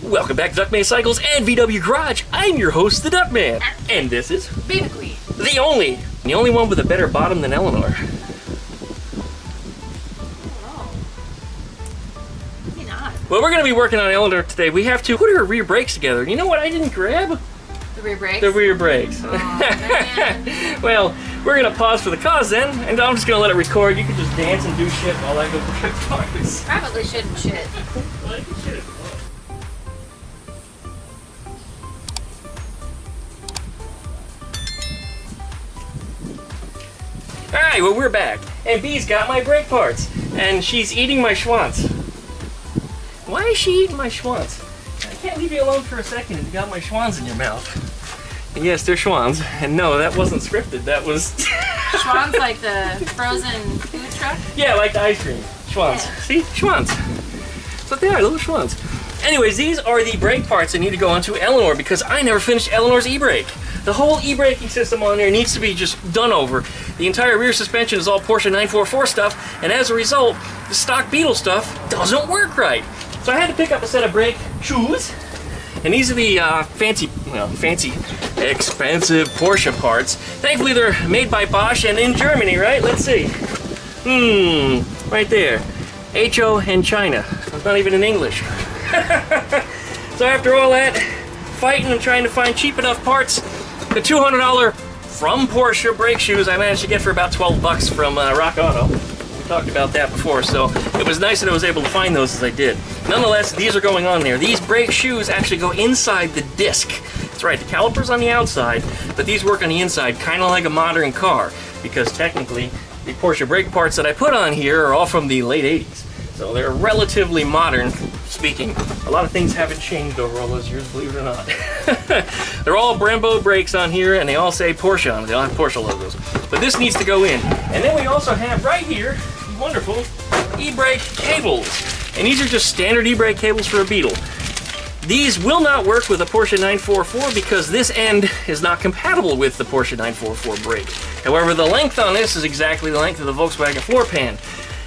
Welcome back to DuckmanCycles and VW Garage. I'm your host, the Duckman. And this is... MacLeod. The only one with a better bottom than Eleanore. Oh. Maybe not. Well, we're going to be working on Eleanore today. We have to put her rear brakes together. You know what I didn't grab? The rear brakes? The rear brakes. Oh, man. Well, we're going to pause for the cause then, and I'm just going to let it record. You can just dance and do shit while I go through the cars. Probably shouldn't shit. Well, you can shit. Alright, well we're back. And Bee's got my brake parts. And she's eating my Schwaaaanz. Why is she eating my Schwaaaanz? I can't leave you alone for a second if you got my Schwaaaanz in your mouth. And yes, they're Schwaaaanz. And no, that wasn't scripted. That was... Schwaaaanz like the frozen food truck? Yeah, like the ice cream. Schwaaaanz. Yeah. See? Schwaaaanz. That's what they are, little Schwaaaanz. Anyways, these are the brake parts that need to go onto Eleanore because I never finished Eleanor's e-brake. The whole e-braking system on there needs to be just done over. The entire rear suspension is all Porsche 944 stuff, and as a result, the stock Beetle stuff doesn't work right. So I had to pick up a set of brake shoes, and these are the fancy, expensive Porsche parts. Thankfully, they're made by Bosch and in Germany, right? Let's see. Right there. HO and China. It's not even in English. So after all that fighting and trying to find cheap enough parts, the $200 from Porsche brake shoes I managed to get for about 12 bucks from Rock Auto. We talked about that before, so it was nice that I was able to find those as I did. Nonetheless, these are going on there. These brake shoes actually go inside the disc. That's right, the caliper's on the outside, but these work on the inside, kind of like a modern car, because technically the Porsche brake parts that I put on here are all from the late 80s. So they're relatively modern speaking. A lot of things haven't changed over all those years, believe it or not. They're all Brembo brakes on here, and they all say Porsche on them. They all have Porsche logos. But this needs to go in. And then we also have right here the wonderful e-brake cables. And these are just standard e-brake cables for a Beetle. These will not work with a Porsche 944 because this end is not compatible with the Porsche 944 brake. However, the length on this is exactly the length of the Volkswagen floor pan.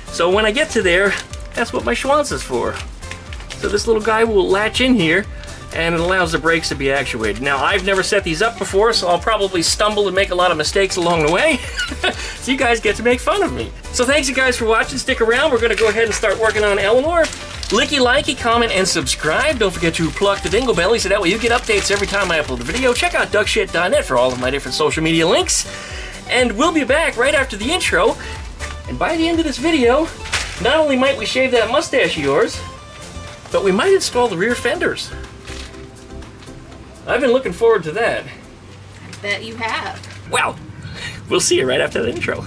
So when I get to there, that's what my Schwaaaanz is for. So this little guy will latch in here, and it allows the brakes to be actuated. Now, I've never set these up before, so I'll probably stumble and make a lot of mistakes along the way. So you guys get to make fun of me. So thanks you guys for watching. Stick around. We're going to go ahead and start working on Eleanore. Licky, likey, comment, and subscribe. Don't forget to pluck the dingle belly so that way you get updates every time I upload a video. Check out duckshit.net for all of my different social media links. And we'll be back right after the intro. And by the end of this video, not only might we shave that mustache of yours, but we might install the rear fenders. I've been looking forward to that. I bet you have. Well, we'll see you right after the intro.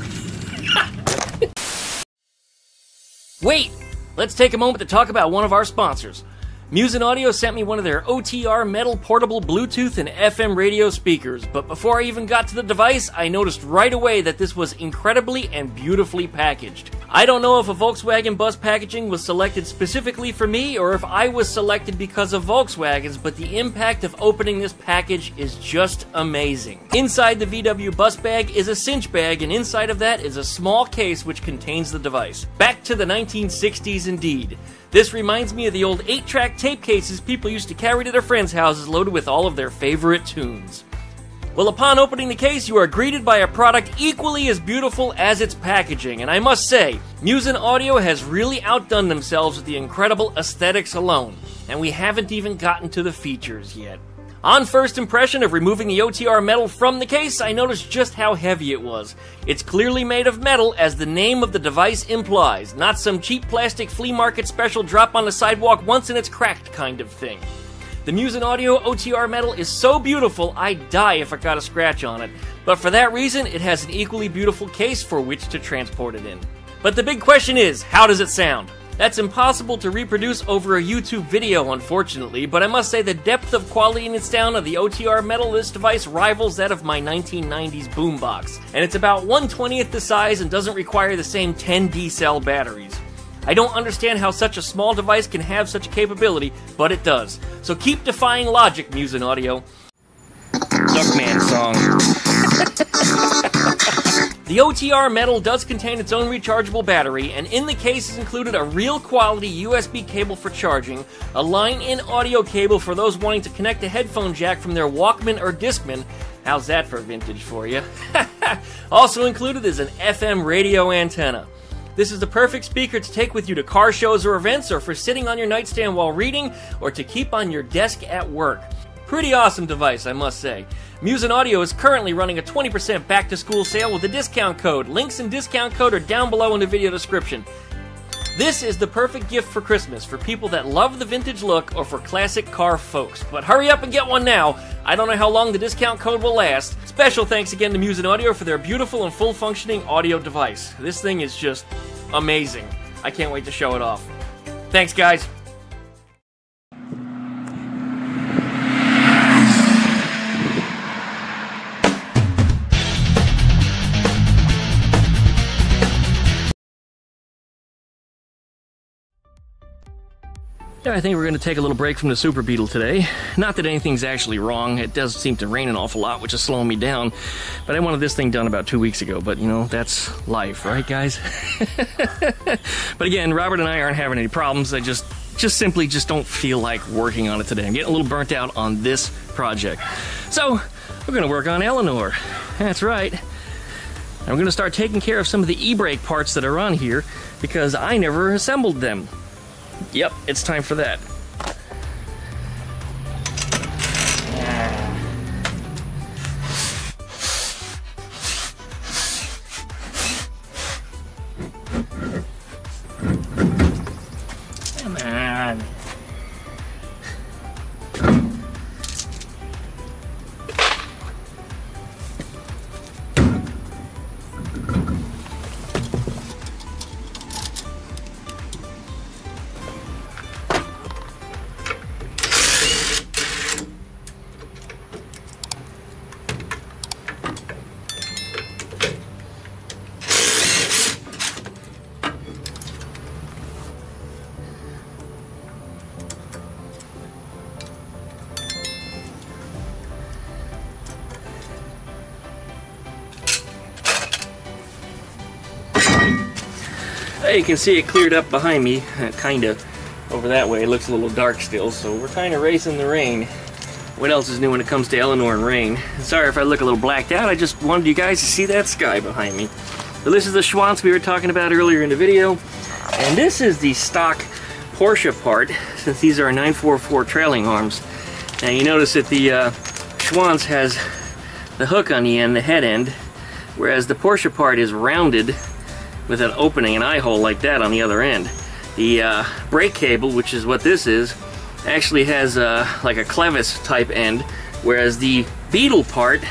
Wait! Let's take a moment to talk about one of our sponsors. Muzen Audio sent me one of their OTR Metal portable Bluetooth and FM radio speakers, but before I even got to the device, I noticed right away that this was incredibly and beautifully packaged. I don't know if a Volkswagen bus packaging was selected specifically for me or if I was selected because of Volkswagens, but the impact of opening this package is just amazing. Inside the VW bus bag is a cinch bag, and inside of that is a small case which contains the device. Back to the 1960s indeed. This reminds me of the old 8-track tape cases people used to carry to their friends' houses loaded with all of their favorite tunes. Well, upon opening the case, you are greeted by a product equally as beautiful as its packaging, and I must say, Muzen Audio has really outdone themselves with the incredible aesthetics alone, and we haven't even gotten to the features yet. On first impression of removing the OTR metal from the case, I noticed just how heavy it was. It's clearly made of metal, as the name of the device implies, not some cheap plastic flea market special drop on the sidewalk once and it's cracked kind of thing. The Muzen Audio OTR Metal is so beautiful, I'd die if I got a scratch on it. But for that reason, it has an equally beautiful case for which to transport it in. But the big question is, how does it sound? That's impossible to reproduce over a YouTube video, unfortunately, but I must say the depth of quality in its sound of the OTR Metal of this device rivals that of my 1990s boombox. And it's about 1/20th the size and doesn't require the same 10 D-cell batteries. I don't understand how such a small device can have such a capability, but it does. So keep defying logic, Muzen Audio. Duckman song. The OTR Metal does contain its own rechargeable battery, and in the case is included a real quality USB cable for charging, a line-in audio cable for those wanting to connect a headphone jack from their Walkman or Discman. How's that for vintage for you? Also included is an FM radio antenna. This is the perfect speaker to take with you to car shows or events, or for sitting on your nightstand while reading, or to keep on your desk at work. Pretty awesome device, I must say. Muzen Audio is currently running a 20% back-to-school sale with a discount code. Links and discount code are down below in the video description. This is the perfect gift for Christmas for people that love the vintage look or for classic car folks. But hurry up and get one now. I don't know how long the discount code will last. Special thanks again to Muzen Audio for their beautiful and full-functioning audio device. This thing is just amazing. I can't wait to show it off. Thanks, guys. Yeah, I think we're going to take a little break from the Super Beetle today. Not that anything's actually wrong. It does seem to rain an awful lot, which is slowing me down. But I wanted this thing done about 2 weeks ago. But, you know, that's life, right, guys? But again, Robert and I aren't having any problems. I just simply don't feel like working on it today. I'm getting a little burnt out on this project. So, we're going to work on Eleanore. That's right. And we're going to start taking care of some of the e-brake parts that are on here because I never assembled them. Yep, it's time for that. Come on. You can see it cleared up behind me, kind of over that way. It looks a little dark still, so we're kind of racing the rain. What else is new when it comes to Eleanore and rain? Sorry if I look a little blacked out, I just wanted you guys to see that sky behind me. So this is the Schwaaaanz we were talking about earlier in the video, and this is the stock Porsche part, since these are 944 trailing arms. Now you notice that the Schwaaaanz has the hook on the end, the head end, whereas the Porsche part is rounded with an opening, an eye hole like that on the other end. The brake cable, which is what this is, actually has like a clevis type end, whereas the Beetle part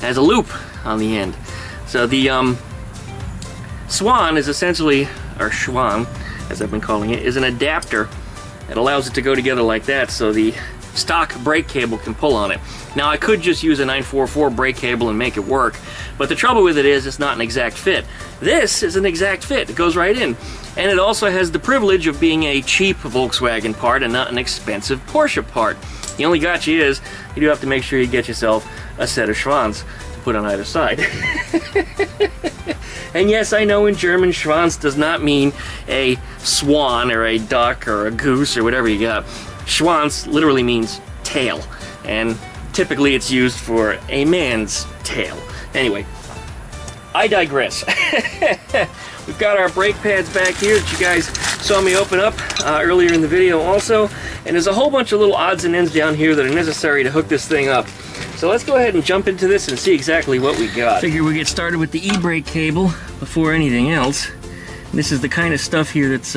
has a loop on the end. So the Swan is essentially, or Schwaaaanz as I've been calling it, is an adapter that allows it to go together like that so the stock brake cable can pull on it. Now I could just use a 944 brake cable and make it work, but the trouble with it is it's not an exact fit. This is an exact fit. It goes right in. And it also has the privilege of being a cheap Volkswagen part and not an expensive Porsche part. The only gotcha is you do have to make sure you get yourself a set of Schwaaaanz to put on either side. And yes, I know in German Schwaaaanz does not mean a swan or a duck or a goose or whatever you got. Schwaaaanz literally means tail, and typically it's used for a man's tail. Anyway, I digress. We've got our brake pads back here that you guys saw me open up earlier in the video also, and there's a whole bunch of little odds and ends down here that are necessary to hook this thing up. So let's go ahead and jump into this and see exactly what we got. Figure we get started with the e-brake cable before anything else. This is the kind of stuff here that's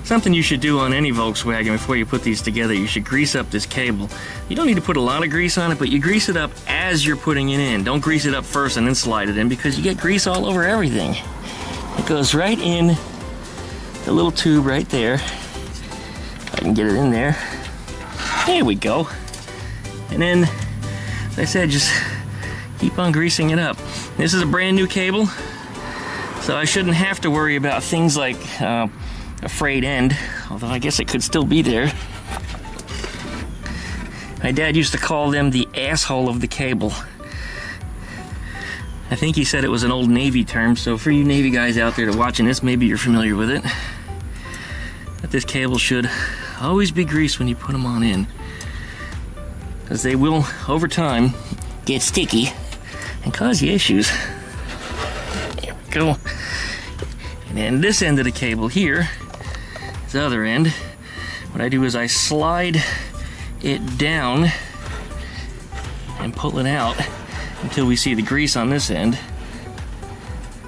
something you should do on any Volkswagen before you put these together. You should grease up this cable. You don't need to put a lot of grease on it, but you grease it up as you're putting it in. Don't grease it up first and then slide it in, because you get grease all over everything. It goes right in the little tube right there. If I can get it in there. There we go. And then, as I said, just keep on greasing it up. This is a brand new cable, so I shouldn't have to worry about things like a frayed end, although I guess it could still be there. My dad used to call them the asshole of the cable. I think he said it was an old Navy term, so for you Navy guys out there that are watching this, maybe you're familiar with it. But this cable should always be greased when you put them on in, because they will, over time, get sticky and cause you issues. There we go. And then this end of the cable here, this other end, what I do is I slide it down and pull it out until we see the grease on this end.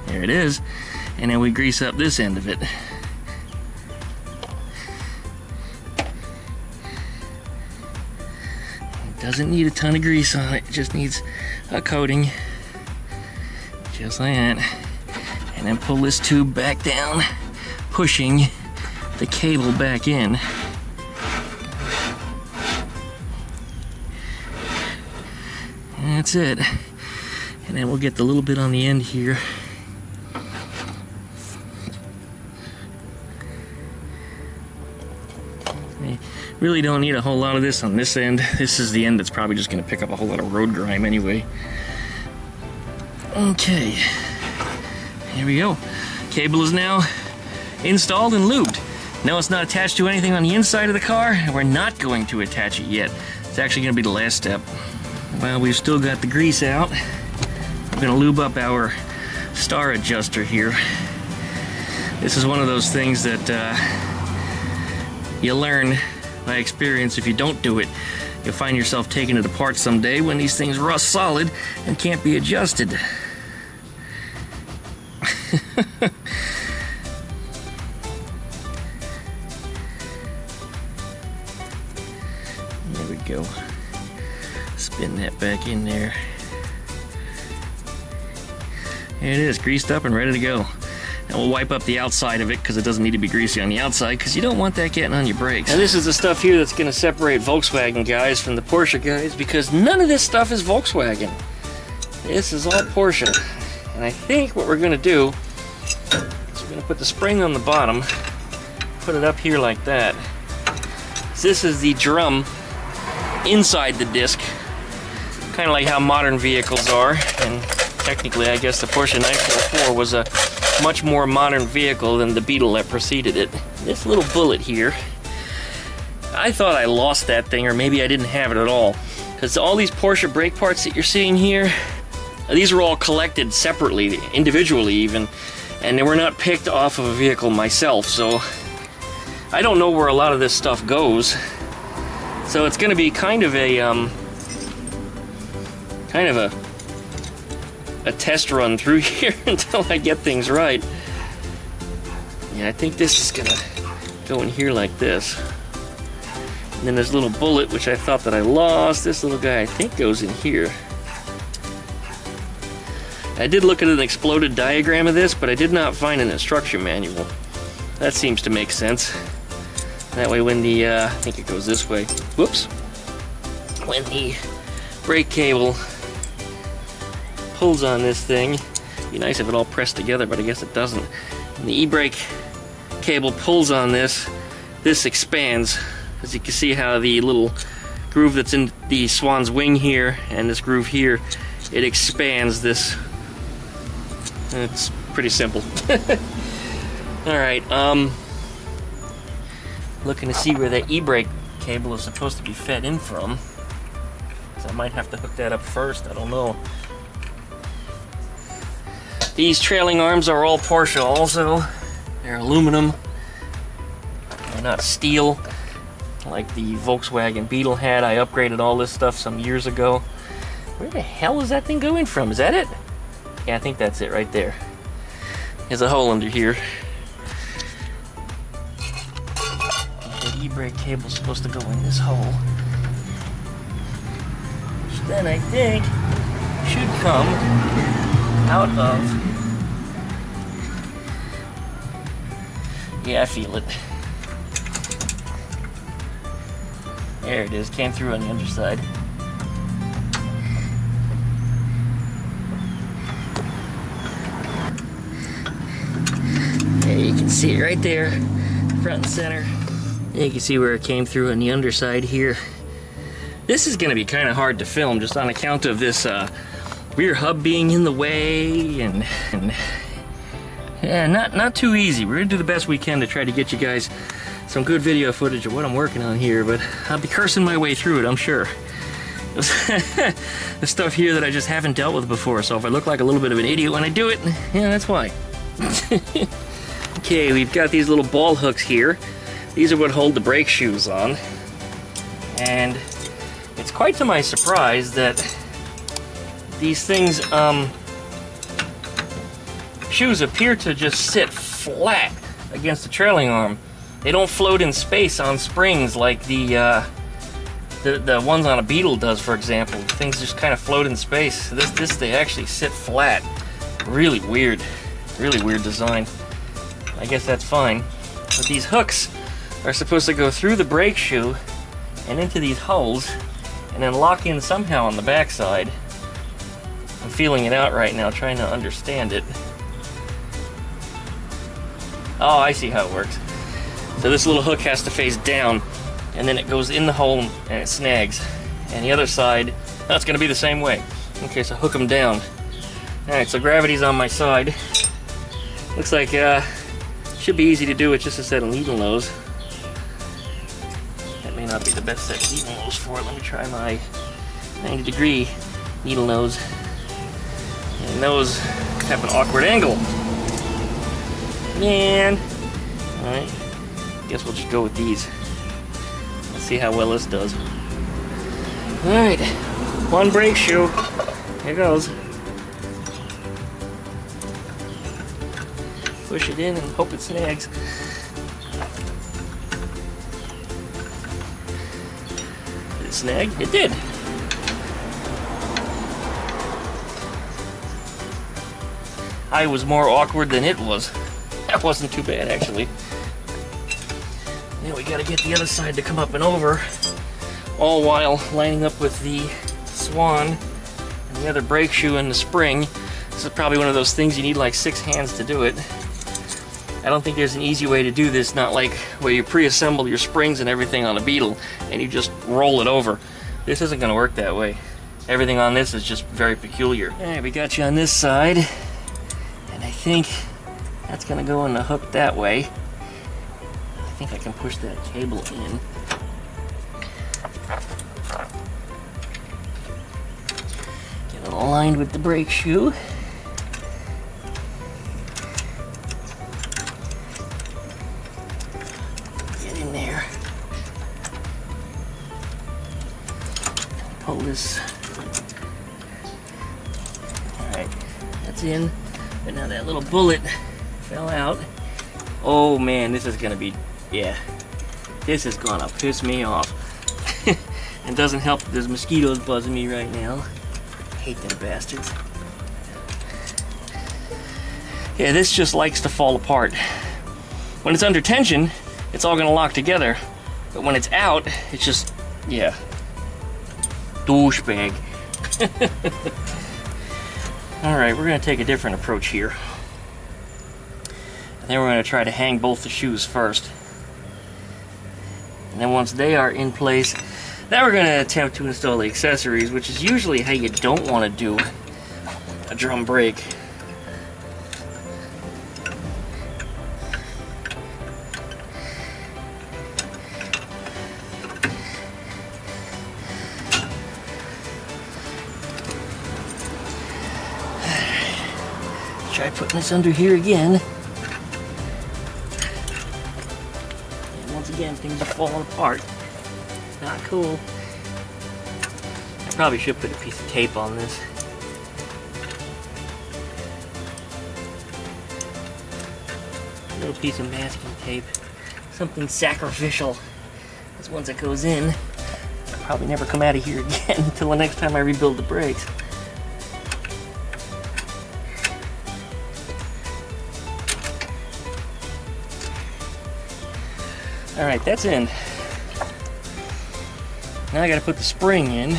There it is. And then we grease up this end of it. It doesn't need a ton of grease on it, it just needs a coating. Just like that. And then pull this tube back down, pushing the cable back in. And that's it. And then we'll get the little bit on the end here. We really don't need a whole lot of this on this end. This is the end that's probably just going to pick up a whole lot of road grime anyway. Okay. Here we go. Cable is now installed and lubed. No, it's not attached to anything on the inside of the car, and we're not going to attach it yet. It's actually going to be the last step. Well, we've still got the grease out. I'm going to lube up our star adjuster here. This is one of those things that you learn by experience. If you don't do it, you'll find yourself taking it apart someday when these things rust solid and can't be adjusted. There we go. Spin that back in there. There it is, greased up and ready to go. Now we'll wipe up the outside of it because it doesn't need to be greasy on the outside, because you don't want that getting on your brakes. Now this is the stuff here that's going to separate Volkswagen guys from the Porsche guys, because none of this stuff is Volkswagen. This is all Porsche. And I think what we're going to do is we're going to put the spring on the bottom, put it up here like that. This is the drum inside the disc, kind of like how modern vehicles are. And technically, I guess the Porsche 944 was a much more modern vehicle than the Beetle that preceded it. This little bullet here, I thought I lost that thing, or maybe I didn't have it at all, because all these Porsche brake parts that you're seeing here, these were all collected separately, individually even, and they were not picked off of a vehicle myself, so I don't know where a lot of this stuff goes. So it's going to be kind of a test run through here until I get things right. Yeah, I think this is gonna go in here like this. And then this little bullet, which I thought that I lost, this little guy I think goes in here. I did look at an exploded diagram of this, but I did not find an instruction manual. That seems to make sense. That way when the, I think it goes this way, whoops. When the brake cable pulls on this thing, it'd be nice if it all pressed together, but I guess it doesn't. When the e-brake cable pulls on this, this expands. As you can see how the little groove that's in the Schwaaaanz wing here and this groove here, it expands this. It's pretty simple. Alright, looking to see where that e-brake cable is supposed to be fed in from. So I might have to hook that up first, I don't know. These trailing arms are all Porsche also. They're aluminum. They're not steel like the Volkswagen Beetle had. I upgraded all this stuff some years ago. Where the hell is that thing going from? Is that it? Yeah, I think that's it right there. There's a hole under here. The e-brake cable's supposed to go in this hole. Which then I think should come out of... Yeah, I feel it. There it is, came through on the underside. There you can see it right there, front and center. And you can see where it came through on the underside here. This is going to be kind of hard to film just on account of this rear hub being in the way, and yeah, not too easy. We're gonna do the best we can to try to get you guys some good video footage of what I'm working on here, but I'll be cursing my way through it, I'm sure. The stuff here that I just haven't dealt with before, so if I look like a little bit of an idiot when I do it, yeah, that's why. Okay, we've got these little ball hooks here. These are what hold the brake shoes on. And it's quite to my surprise that these things, shoes appear to just sit flat against the trailing arm. They don't float in space on springs like the ones on a Beetle does, for example. Things just kind of float in space. This they actually sit flat. Really weird design. I guess that's fine. But these hooks are supposed to go through the brake shoe and into these holes and then lock in somehow on the backside. I'm feeling it out right now, trying to understand it. Oh, I see how it works. So this little hook has to face down, and then it goes in the hole and it snags. And the other side, that's going to be the same way. Okay, so hook them down. Alright, so gravity's on my side. Looks like should be easy to do with just a set of needle nose. That may not be the best set of needle nose for it. Let me try my 90-degree needle nose. And those have an awkward angle. Man. Alright, guess we'll just go with these. Let's see how well this does. Alright, one brake shoe. Here goes. Push it in and hope it snags. Did it snag? It did. I was more awkward than it was. That wasn't too bad, actually. Now we gotta get the other side to come up and over, all while lining up with the swan and the other brake shoe and the spring. This is probably one of those things you need like 6 hands to do it. I don't think there's an easy way to do this, not like where you pre-assemble your springs and everything on a Beetle and you just roll it over. This isn't gonna work that way. Everything on this is just very peculiar. Alright, we got you on this side, and I think that's gonna go in the hook that way. I think I can push that cable in. Get it aligned with the brake shoe. Get in there. Pull this. Alright, that's in. But now that little bullet fell out. Oh man, this is gonna be, yeah, this is gonna piss me off. It doesn't help that there's mosquitoes buzzing me right now. I hate them bastards. Yeah, this just likes to fall apart. When it's under tension, it's all gonna lock together. But when it's out, it's just, yeah, douchebag. Alright, we're gonna take a different approach here. And then we're going to try to hang both the shoes first. And then once they are in place, then we're going to attempt to install the accessories, which is usually how you don't want to do a drum brake. Try putting this under here again. Again, things are falling apart. Not cool. I probably should put a piece of tape on this. A little piece of masking tape. Something sacrificial. Because once it goes in, I'll probably never come out of here again until the next time I rebuild the brakes. Alright, that's in. Now I gotta put the spring in.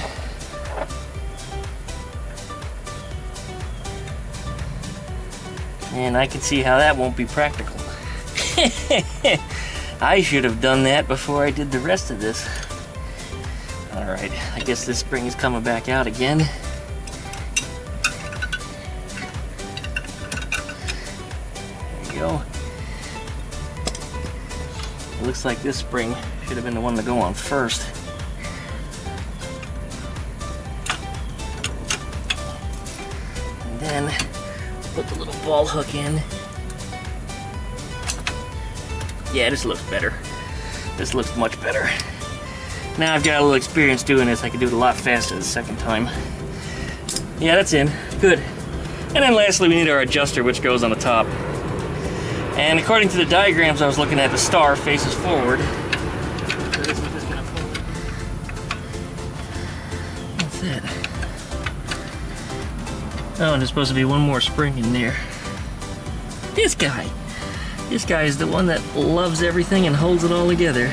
And I can see how that won't be practical. I should have done that before I did the rest of this. Alright, I guess this spring is coming back out again. go. It looks like this spring should have been the one to go on first. And then put the little ball hook in. Yeah, this looks better. This looks much better. Now I've got a little experience doing this, I can do it a lot faster the second time. Yeah, that's in. Good. And then lastly, we need our adjuster, which goes on the top. And according to the diagrams I was looking at, the star faces forward. That's it. Oh, and there's supposed to be one more spring in there. This guy. This guy is the one that loves everything and holds it all together.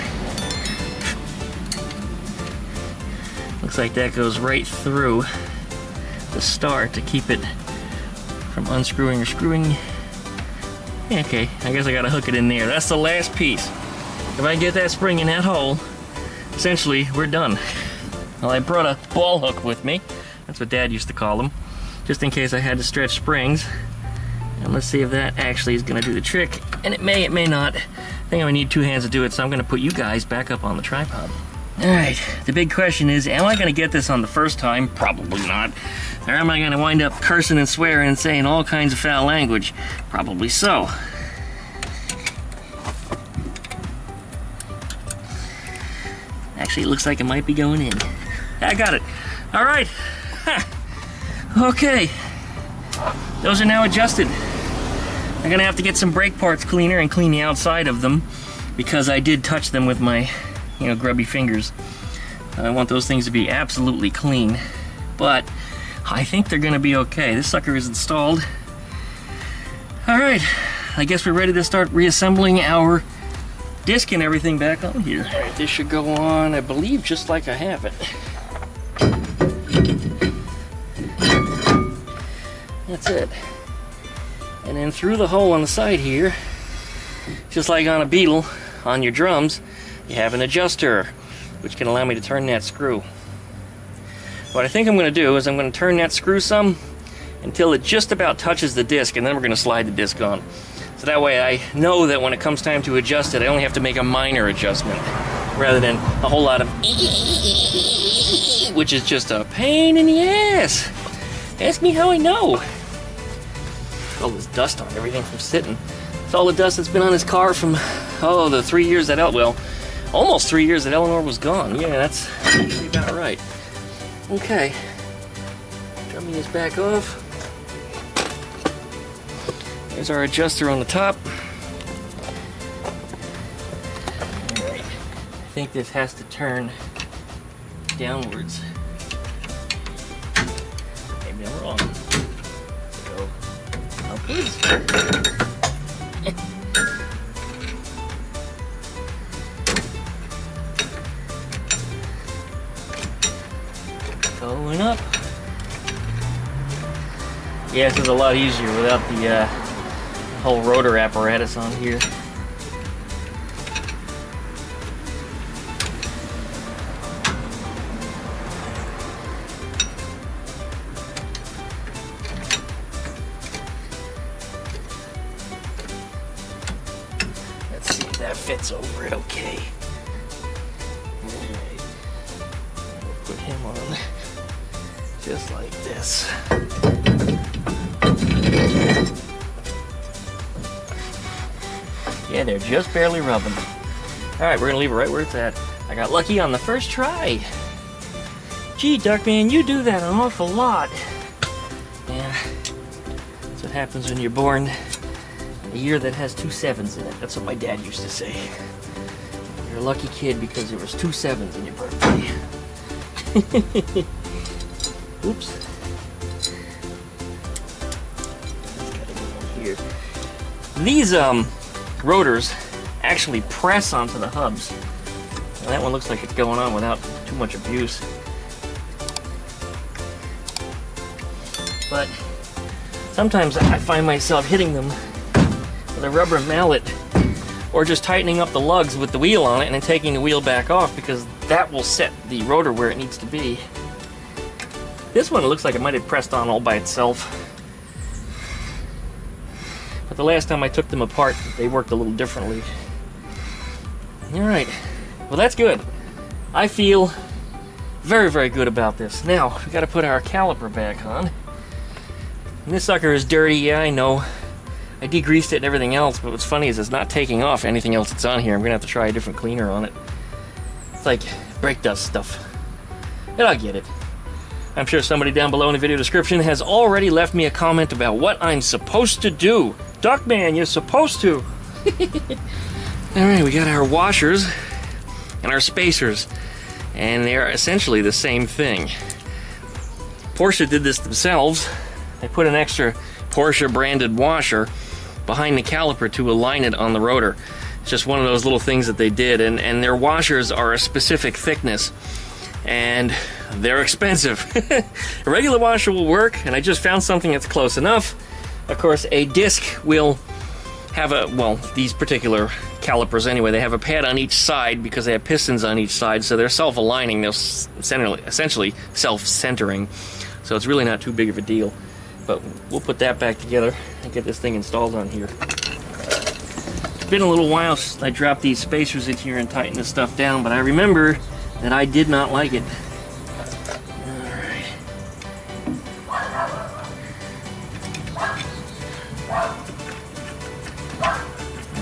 Looks like that goes right through the star to keep it from unscrewing or screwing. Yeah, okay, I guess I gotta hook it in there. That's the last piece. If I get that spring in that hole, essentially we're done. Well, I brought a ball hook with me. That's what Dad used to call them, just in case I had to stretch springs. And let's see if that actually is gonna do the trick. And it may not. I think I'm gonna need 2 hands to do it, so I'm gonna put you guys back up on the tripod. Alright, the big question is, am I gonna get this on the first time? Probably not. Or am I gonna wind up cursing and swearing and saying all kinds of foul language? Probably so. Actually, it looks like it might be going in. I got it. Alright. Okay. Those are now adjusted. I'm gonna have to get some brake parts cleaner and clean the outside of them, because I did touch them with my, grubby fingers. I want those things to be absolutely clean, but I think they're gonna be okay. This sucker is installed. All right, I guess we're ready to start reassembling our disc and everything back on here. All right, this should go on, I believe, just like I have it. That's it. And then through the hole on the side here, just like on a Beetle, on your drums, you have an adjuster, which can allow me to turn that screw. What I think I'm going to do is I'm going to turn that screw some until it just about touches the disc, and then we're going to slide the disc on. So that way I know that when it comes time to adjust it, I only have to make a minor adjustment, rather than a whole lot of which is just a pain in the ass. Ask me how I know. All this dust on everything from sitting. It's all the dust that's been on his car from, the 3 years that almost 3 years that Eleanore was gone. Yeah, that's actually about right. Okay. Drumming this back off. There's our adjuster on the top. Alright. I think this has to turn downwards. Maybe I'm wrong. Go upwards. Going up. Yeah, this is a lot easier without the whole rotor apparatus on here. Let's see if that fits over it okay. Alright. We'll put him on just like this. Yeah, they're just barely rubbing. Alright, we're gonna leave it right where it's at. I got lucky on the first try. Gee, Duckman, you do that an awful lot. Yeah, that's what happens when you're born a year that has 2 sevens in it. That's what my dad used to say. You're a lucky kid because there was 2 sevens in your birthday. Oops. Here. These rotors actually press onto the hubs. And that one looks like it's going on without too much abuse. But sometimes I find myself hitting them with a rubber mallet, or just tightening up the lugs with the wheel on it and then taking the wheel back off, because that will set the rotor where it needs to be. This one looks like it might have pressed on all by itself. but the last time I took them apart, they worked a little differently. Alright, well that's good. I feel very, very good about this. Now, we gotta put our caliper back on. And this sucker is dirty, yeah, I know. I degreased it and everything else, but what's funny is it's not taking off anything else that's on here. I'm gonna have to try a different cleaner on it. It's like brake dust stuff. But I'll get it. I'm sure somebody down below in the video description has already left me a comment about what I'm supposed to do. Duckman, you're supposed to. Alright, we got our washers and our spacers, and they are essentially the same thing. Porsche did this themselves. They put an extra Porsche branded washer behind the caliper to align it on the rotor. It's just one of those little things that they did, and their washers are a specific thickness, and they're expensive. A regular washer will work, and I just found something that's close enough. Of course, a disc will have a, well, these particular calipers anyway, they have a pad on each side because they have pistons on each side, so they're self-aligning, they're essentially self-centering, so it's really not too big of a deal. But we'll put that back together and get this thing installed on here. It's been a little while since I dropped these spacers in here and tightened this stuff down, but I remember that I did not like it. Alright.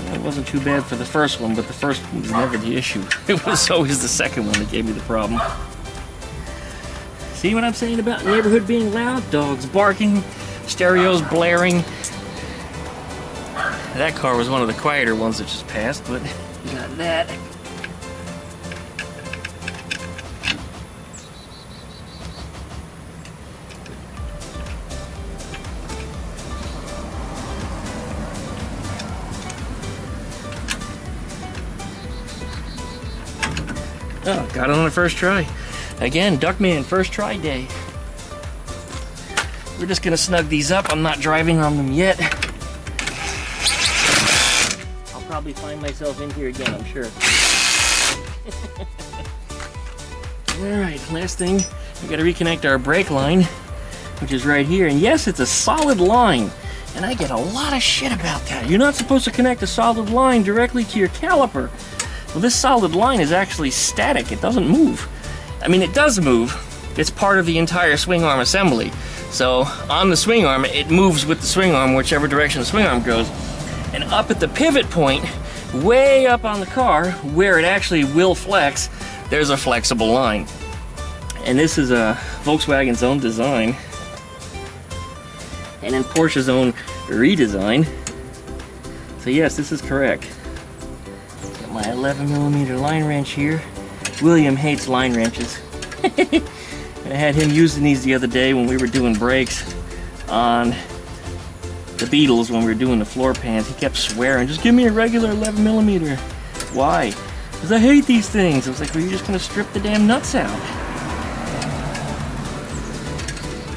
Well, it wasn't too bad for the first one, but the first one was never the issue. It was always the second one that gave me the problem. See what I'm saying about the neighborhood being loud? Dogs barking, stereos blaring. That car was one of the quieter ones that just passed, but we got that. Oh, got it on the first try. Again, Duckman, first try day. We're just gonna snug these up. I'm not driving on them yet. I'll probably find myself in here again, I'm sure. Alright, last thing, we gotta reconnect our brake line, which is right here. And yes, it's a solid line. And I get a lot of shit about that. You're not supposed to connect a solid line directly to your caliper. Well, this solid line is actually static. It doesn't move. I mean, it does move. It's part of the entire swing arm assembly. So on the swing arm, it moves with the swing arm, whichever direction the swing arm goes. And up at the pivot point, way up on the car, where it actually will flex, there's a flexible line. And this is a Volkswagen's own design. And then Porsche's own redesign. So yes, this is correct. Got my 11mm line wrench here. William hates line wrenches. I had him using these the other day when we were doing brakes on the Beetles when we were doing the floor pans. He kept swearing, just give me a regular 11mm. Why? Because I hate these things. I was like, well, you're just going to strip the damn nuts out.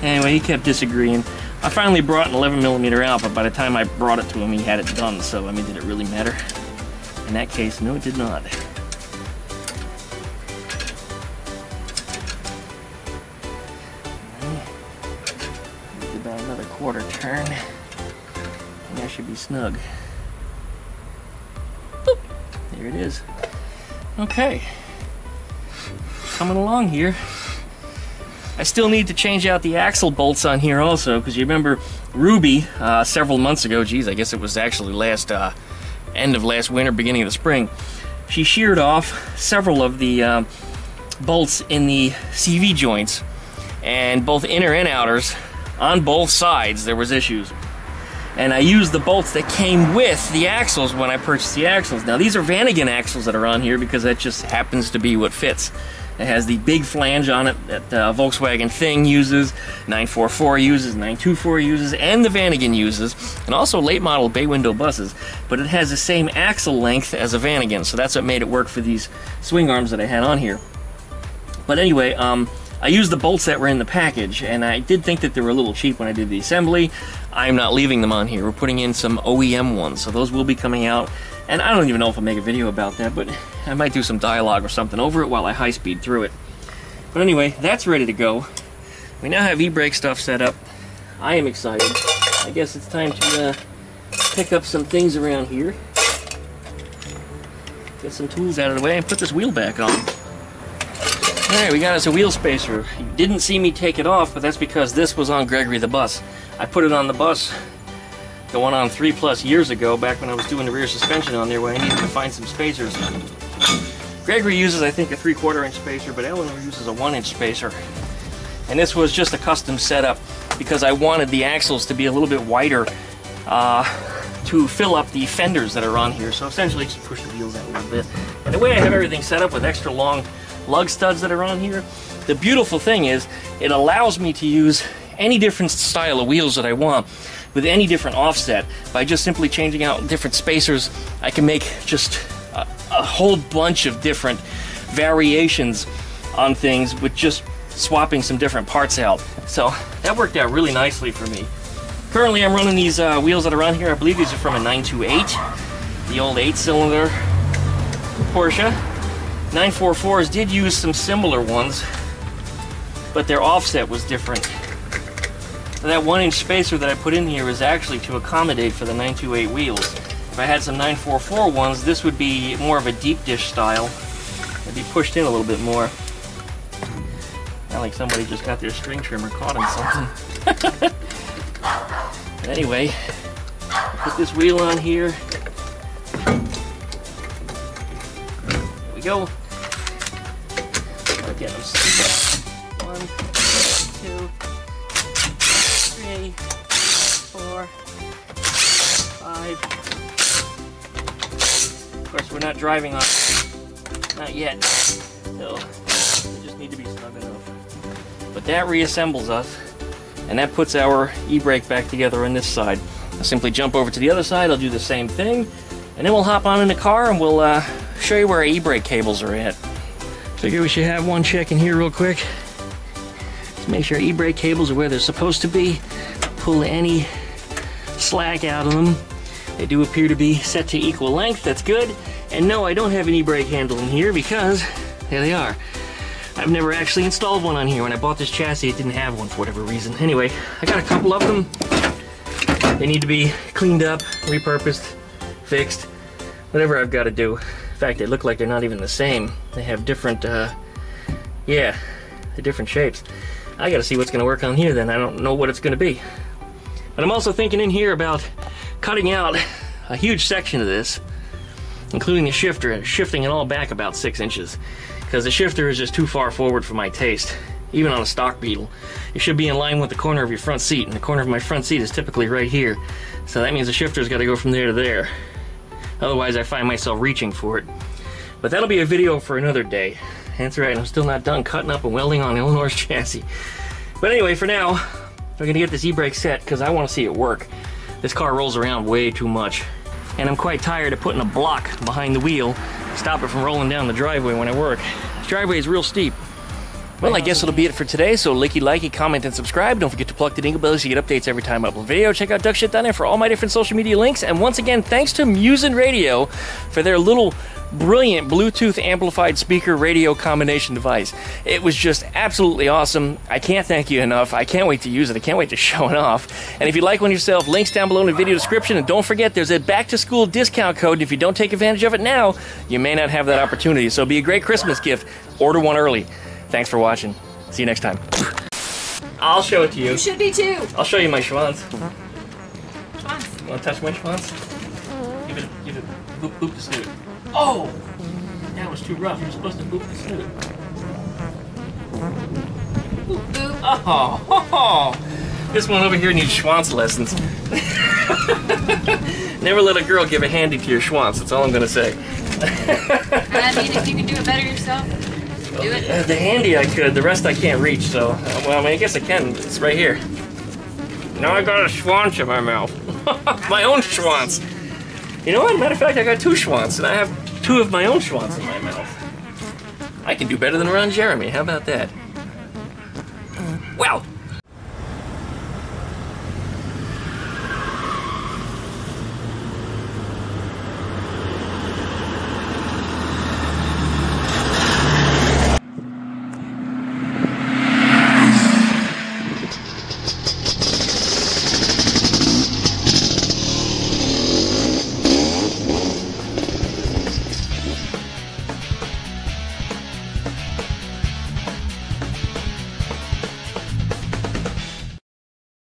Anyway, he kept disagreeing. I finally brought an 11mm out, but by the time I brought it to him, he had it done. So, I mean, did it really matter? In that case, no, it did not. About another quarter turn, and that should be snug. Boop. There it is. Okay, coming along here. I still need to change out the axle bolts on here also, because you remember Ruby several months ago, geez, I guess it was actually end of last winter, beginning of the spring, she sheared off several of the bolts in the CV joints, and both inner and outers. On both sides there was issues, and I used the bolts that came with the axles when I purchased the axles. Now these are Vanagon axles that are on here because that just happens to be what fits. It has the big flange on it that Volkswagen Thing uses, 944 uses, 924 uses, and the Vanagon uses, and also late model bay window buses, but it has the same axle length as a Vanagon, so that's what made it work for these swing arms that I had on here. But anyway, I used the bolts that were in the package, and I did think that they were a little cheap when I did the assembly. I'm not leaving them on here. We're putting in some OEM ones, so those will be coming out. And I don't even know if I'll make a video about that, but I might do some dialogue or something over it while I high-speed through it. But anyway, that's ready to go. We now have e-brake stuff set up. I am excited. I guess it's time to pick up some things around here. Get some tools out of the way and put this wheel back on. Alright, we got us a wheel spacer. You didn't see me take it off, but that's because this was on Gregory the bus. I put it on the bus going on 3+ years ago, back when I was doing the rear suspension on there, where I needed to find some spacers. Gregory uses, I think, a 3/4 inch spacer, but Eleanore uses a 1-inch spacer. And this was just a custom setup because I wanted the axles to be a little bit wider to fill up the fenders that are on here. So essentially just push the wheels out a little bit. And the way I have everything set up with extra long lug studs that are on here, the beautiful thing is it allows me to use any different style of wheels that I want with any different offset. By just simply changing out different spacers, I can make just a whole bunch of different variations on things with just swapping some different parts out. So that worked out really nicely for me. Currently I'm running these wheels that are on here. I believe these are from a 928, the old 8-cylinder Porsche. 944s did use some similar ones, but their offset was different. And that 1-inch spacer that I put in here is actually to accommodate for the 928 wheels. If I had some 944 ones, this would be more of a deep dish style. It'd be pushed in a little bit more. Not like somebody just got their string trimmer caught in something. But anyway, I'll put this wheel on here. There we go. Again, I'm sticking. 1, 2, 3, 4, 5. Of course, we're not driving on it. Not yet. So, they just need to be snug enough. But that reassembles us, and that puts our e-brake back together on this side. I'll simply jump over to the other side, I'll do the same thing, and then we'll hop on in the car and we'll show you where our e-brake cables are at. Figure we should have one check in here real quick. Let's make sure e-brake cables are where they're supposed to be. Pull any slack out of them. They do appear to be set to equal length, that's good. And no, I don't have an e-brake handle in here because, there they are. I've never actually installed one on here. When I bought this chassis, it didn't have one for whatever reason. Anyway, I got a couple of them. They need to be cleaned up, repurposed, fixed, whatever I've got to do. In fact, they look like they're not even the same. They have different, they're different shapes. I gotta see what's gonna work on here then. I don't know what it's gonna be. But I'm also thinking in here about cutting out a huge section of this, including the shifter, and shifting it all back about 6 inches. Because the shifter is just too far forward for my taste. Even on a stock Beetle. It should be in line with the corner of your front seat, and the corner of my front seat is typically right here. So that means the shifter's gotta go from there to there. Otherwise I find myself reaching for it. But that'll be a video for another day. That's right, I'm still not done cutting up and welding on Eleanor's chassis. But anyway, for now, we're gonna get this e-brake set because I want to see it work. This car rolls around way too much. And I'm quite tired of putting a block behind the wheel to stop it from rolling down the driveway when I work. This driveway is real steep. Well, I guess it'll be it for today, so likey, comment, and subscribe. Don't forget to plug the dingle bell so you get updates every time I upload a video. Check out DuckShit.net for all my different social media links. And once again, thanks to Muzen Radio for their little brilliant Bluetooth amplified speaker radio combination device. It was just absolutely awesome. I can't thank you enough. I can't wait to use it. I can't wait to show it off. And if you like one yourself, links down below in the video description. And don't forget, there's a back-to-school discount code. If you don't take advantage of it now, you may not have that opportunity. So it'll be a great Christmas gift. Order one early. Thanks for watching. See you next time. I'll show it to you. You should be too. I'll show you my Schwaaaanz. Schwaaaanz. You want to touch my Schwaaaanz? Give it, boop the snoot. Oh! That was too rough. You're supposed to boop the snoot. Boop, boop. Oh! This one over here needs Schwaaaanz lessons. Never let a girl give a handy to your Schwaaaanz. That's all I'm gonna say. I mean, if you can do it better yourself, do it. The handy I could. The rest I can't reach. So, well, I mean, I guess I can. It's right here. Now I got a Schwaaaanz in my mouth. My own Schwaaaanz. You know what? Matter of fact, I got 2 Schwaaaanz, and I have 2 of my own Schwaaaanz in my mouth. I can do better than Ron Jeremy. How about that? Wow.